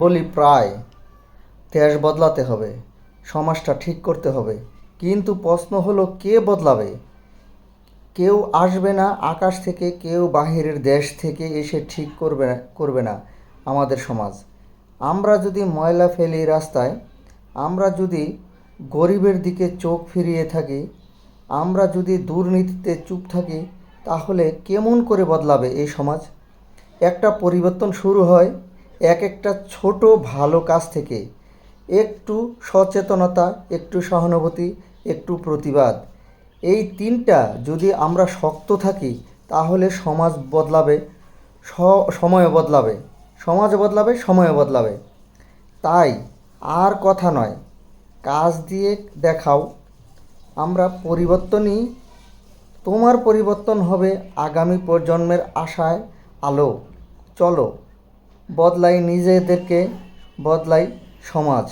বলি প্রায় দেশ বদলাতে হবে, সমাজটা ঠিক করতে হবে, কিন্তু প্রশ্ন হলো কে বদলাবে? কেউ আসবে না আকাশ থেকে, কেউ বাহিরের দেশ থেকে এসে ঠিক করবে না আমাদের সমাজ। আমরা যদি ময়লা ফেলি রাস্তায়, আমরা যদি গরিবের দিকে চোখ ফিরিয়ে থাকি, আমরা যদি দুর্নীতিতে চুপ থাকি, তাহলে কেমন করে বদলাবে এই সমাজ? একটা পরিবর্তন শুরু হয় একটা ছোট ভালো কাজ থেকে। একটু সচেতনতা, একটু সহানুভূতি, একটু প্রতিবাদ, এই তিনটা যদি আমরা শক্ত থাকি, তাহলে সমাজ বদলাবে, সময়ও বদলাবে, সমাজ বদলাবে, সময়ও বদলাবে। তাই আর কথা নয়, কাজ দিয়ে দেখাও। আমরা পরিবর্তনই, তোমার পরিবর্তন হবে আগামী প্রজন্মের আশায় আলো। চলো বদলাই নিজেদেরকে, বদলাই সমাজ।